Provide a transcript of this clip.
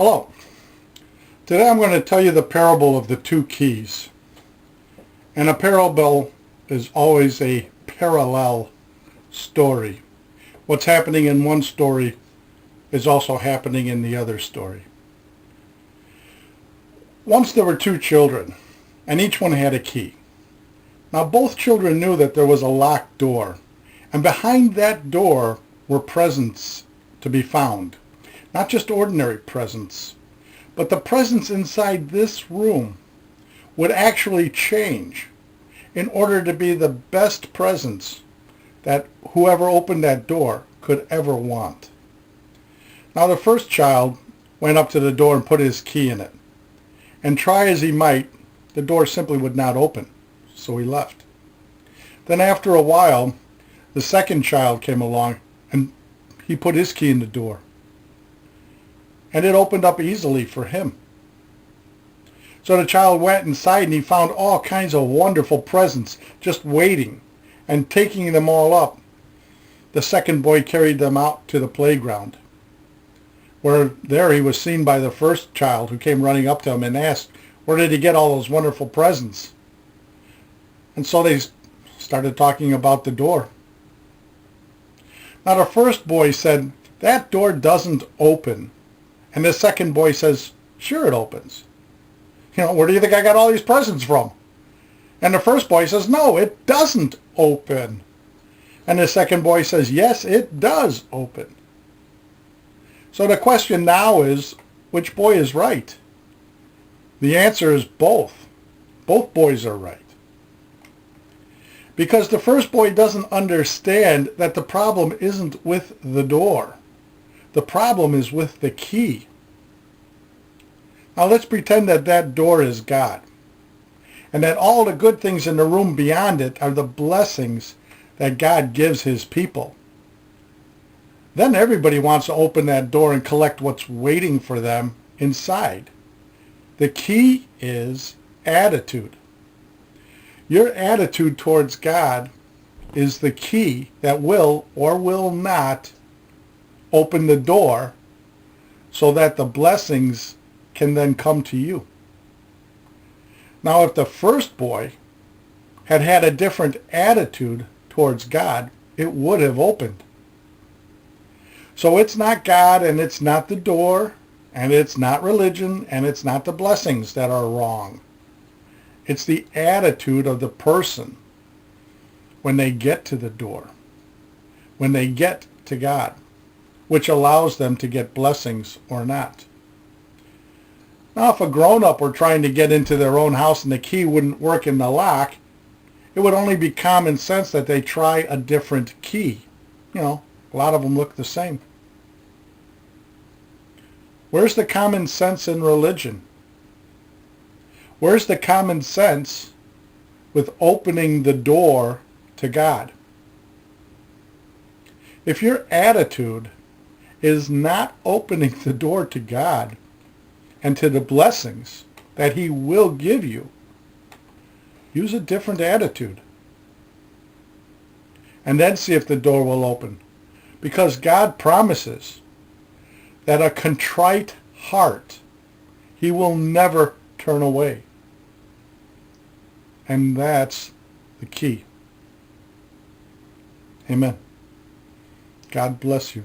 Hello. Today I'm going to tell you the parable of the two keys. And a parable is always a parallel story. What's happening in one story is also happening in the other story. Once there were two children, and each one had a key. Now both children knew that there was a locked door, and behind that door were presents to be found. Not just ordinary presents, but the presents inside this room would actually change in order to be the best presents that whoever opened that door could ever want. Now the first child went up to the door and put his key in it, and try as he might, the door simply would not open, so he left. Then after a while, the second child came along and he put his key in the door, and it opened up easily for him. So the child went inside and he found all kinds of wonderful presents just waiting, and taking them all up, the second boy carried them out to the playground, where there he was seen by the first child, who came running up to him and asked, where did he get all those wonderful presents? And so they started talking about the door. Now the first boy said, that door doesn't open. And the second boy says, sure it opens. Where do you think I got all these presents from? And the first boy says, no, it doesn't open. And the second boy says, yes, it does open. So the question now is, which boy is right? The answer is both. Both boys are right. Because the first boy doesn't understand that the problem isn't with the door. The problem is with the key. Now let's pretend that that door is God, and that all the good things in the room beyond it are the blessings that God gives his people. Then everybody wants to open that door and collect what's waiting for them inside. The key is attitude. Your attitude towards God is the key that will or will not open the door so that the blessings can then come to you. Now if the first boy had had a different attitude towards God, it would have opened. So it's not God, and it's not the door, and it's not religion, and it's not the blessings that are wrong. It's the attitude of the person when they get to the door, when they get to God, which allows them to get blessings or not. Now if a grown-up were trying to get into their own house and the key wouldn't work in the lock, it would only be common sense that they try a different key. A lot of them look the same. Where's the common sense in religion? Where's the common sense with opening the door to God? If your attitude is not opening the door to God and to the blessings that he will give you, use a different attitude. And then see if the door will open. Because God promises that a contrite heart he will never turn away. And that's the key. Amen. God bless you.